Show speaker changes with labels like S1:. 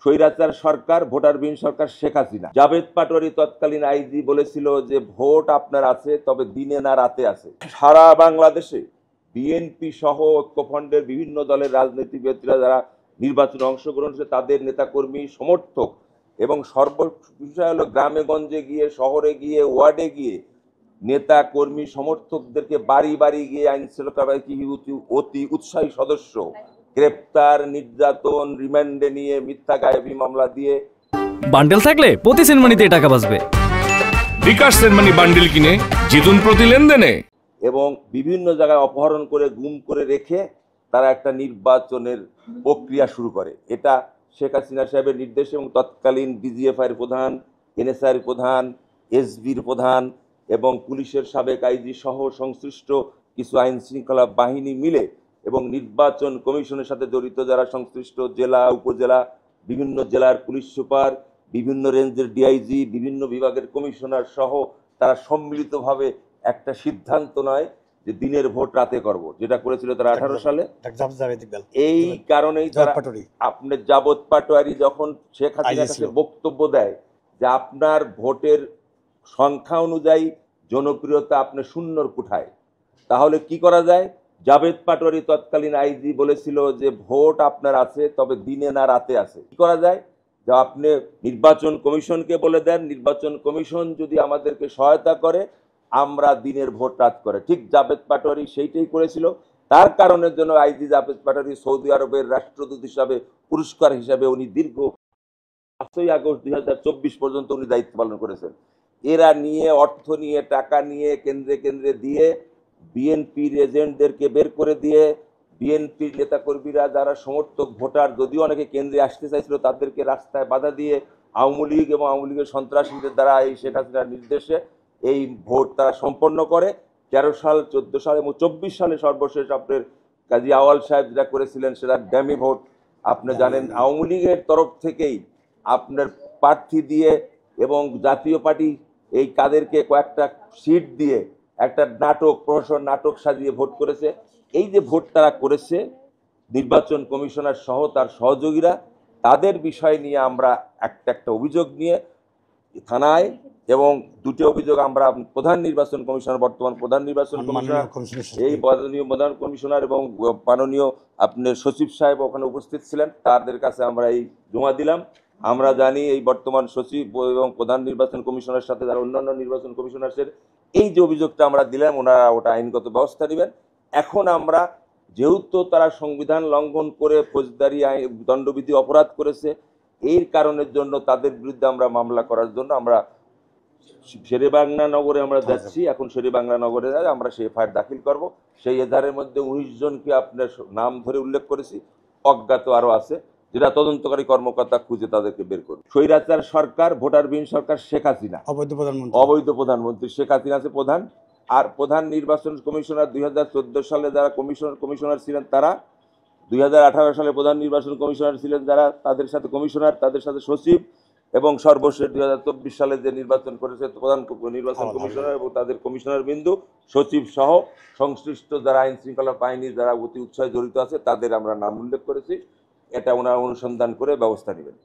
S1: স্বৈরাচার সরকার, ভোটারবিহীন সরকার শেখ হাসিনা। জাভেদ পাটোয়ারি তৎকালীন আইজি বলেছিল যে ভোট আপনার আছে, তবে দিনে না রাতে আছে। সারা বাংলাদেশে বিএনপি সহ ঐক্যফ্রন্টের বিভিন্ন দলের রাজনীতিবিদরা যারা নির্বাচনে অংশগ্রহণ করেছে তাদের নেতাকর্মী, সমর্থক এবং সর্ববিষয় হলো গ্রামে গঞ্জে গিয়ে, শহরে গিয়ে, ওয়ার্ডে গিয়ে নেতা কর্মী সমর্থকদেরকে বাড়ি বাড়ি গিয়ে আইন শৃঙ্খলা বাহিনী অতি উৎসাহী সদস্য গ্রেপ্তার, নির্যাতন, রিমান্ডে নিয়ে মিথ্যা গায়েবী মামলা দিয়ে।
S2: বান্ডেল থাকলে প্রতি সেনমানিতে টাকা বাঁচবে।
S3: বিকাশ সেনমানি বান্ডেল কিনে জিতুন প্রতি লেনদেনে।
S1: এবং বিভিন্ন জায়গায় অপহরণ করে গুম করে রেখে তারা একটা নির্বাচনের প্রক্রিয়া শুরু করে। এটা শেখ হাসিনা সাহেবের নির্দেশ এবং তৎকালীন ডিজিএফআই এর প্রধান, এনএসআই এর প্রধান, এসবির প্রধান এবং পুলিশের সাবেক আইজি সহ সংশ্লিষ্ট কিছু আইন শৃঙ্খলা বাহিনী মিলে এবং নির্বাচন কমিশনের সাথে জড়িত যারা সংশ্লিষ্ট জেলা, উপজেলা, বিভিন্ন জেলার পুলিশ সুপার, বিভিন্ন রেঞ্জের ডিআইজি, বিভিন্ন বিভাগের কমিশনার সহ তারা সম্মিলিতভাবে একটা সিদ্ধান্ত নয় যে দিনের ভোট রাতে করব, যেটা করেছিল তারা 18 সালে। এই কারণেই তারা আপনার জাভেদ পাটোয়ারি যখন শেখ হাসিনার কাছে বক্তব্য দেয় যে আপনার ভোটের সংখ্যা অনুযায়ী জনপ্রিয়তা আপনি শূন্যর কোঠায়, তাহলে কি করা যায়? জাভেদ পাটোয়ারি তৎকালীন আইজি বলেছিল যে ভোট আপনার আছে, তবে দিনে না রাতে আছে। কি করা যায়? যে আপনি নির্বাচন কমিশনকে বলে দেন, নির্বাচন কমিশন যদি আমাদেরকে সহায়তা করে আমরা দিনের ভোট রাত করে। ঠিক জাভেদ পাটোয়ারি সেইটাই করেছিল। তার কারণের জন্য আইজি জাভেদ পাটোয়ারি সৌদি আরবের রাষ্ট্রদূত হিসাবে পুরস্কার হিসাবে উনি দীর্ঘ 5ই আগস্ট 2024 পর্যন্ত উনি দায়িত্ব পালন করেছেন। এরা নিয়ে অর্থ নিয়ে টাকা নিয়ে কেন্দ্রে কেন্দ্রে দিয়ে বিএনপির এজেন্টদেরকে বের করে দিয়ে বিএনপির নেতাকর্মীরা যারা সমর্থক ভোটার, যদিও অনেকে কেন্দ্রে আসতে চাইছিল, তাদেরকে রাস্তায় বাধা দিয়ে আওয়ামী লীগ এবং আওয়ামী লীগের সন্ত্রাসীদের দ্বারা এই শেখ হাসিনার নির্দেশে এই ভোট তারা সম্পন্ন করে। 13 সাল, 14 সাল এবং 24 সালে সর্বশেষ আপনার কাজী আওয়াল সাহেব যেটা করেছিলেন সেটা ড্যামি ভোট। আপনি জানেন আওয়ামী লীগের তরফ থেকেই আপনার প্রার্থী দিয়ে এবং জাতীয় পার্টি এই কাদেরকে কয়েকটা সিট দিয়ে একটা নাটক, প্রহসন নাটক সাজিয়ে ভোট করেছে। এই যে ভোট তারা করেছে, নির্বাচন কমিশনার সহ তার সহযোগীরা, তাদের বিষয় নিয়ে আমরা একটা অভিযোগ নিয়ে থানায় এবং দুটি অভিযোগ আমরা প্রধান নির্বাচন কমিশনার, বর্তমান প্রধান নির্বাচন কমিশনার, এই মাননীয় প্রধান কমিশনার এবং মাননীয় আপনার সচিব সাহেব ওখানে উপস্থিত ছিলেন, তাদের কাছে আমরা এই জমা দিলাম। আমরা জানি এই বর্তমান সচিব এবং প্রধান নির্বাচন কমিশনারের সাথে যারা অন্যান্য নির্বাচন কমিশনারের এই যে অভিযোগটা আমরা দিলাম, ওনারা ওটা আইনগত ব্যবস্থা নেবেন। এখন আমরা যেহেতু তারা সংবিধান লঙ্ঘন করে ফৌজদারি দণ্ডবিধি অপরাধ করেছে, এই কারণের জন্য তাদের বিরুদ্ধে আমরা মামলা করার জন্য আমরা শেরেবাংলা নগরে আমরা যাচ্ছি। এখন শেরেবাংলা নগরে আমরা সেই এফআইআর দাখিল করব। সেই এধারের মধ্যে 19 জনকে আপনার নাম ধরে উল্লেখ করেছি, অজ্ঞাত আরো আছে, যেটা তদন্তকারী কর্মকর্তা খুঁজে তাদেরকে বের করবে। স্বৈরাচার সরকার, ভোটারবিহীন সরকার শেখ হাসিনা, অবৈধ প্রধানমন্ত্রী শেখ হাসিনা আছে প্রধান। আর প্রধান নির্বাচন কমিশনার 2014 সালে যারা কমিশনার ছিলেন তারা, 2018 সালে প্রধান নির্বাচন কমিশনার ছিলেন যারা, তাদের সাথে কমিশনার, তাদের সাথে সচিব এবং সর্বশেষ 2024 সালে যে নির্বাচন করেছে প্রধান নির্বাচন কমিশনার এবং তাদের কমিশনার বিন্দু, সচিব সহ সংশ্লিষ্ট যারা আইন শৃঙ্খলা বাহিনী যারা অতি উৎসাহে জড়িত আছে তাদের আমরা নাম উল্লেখ করেছি। এটা ওনারা অনুসন্ধান করে ব্যবস্থা নেবেন।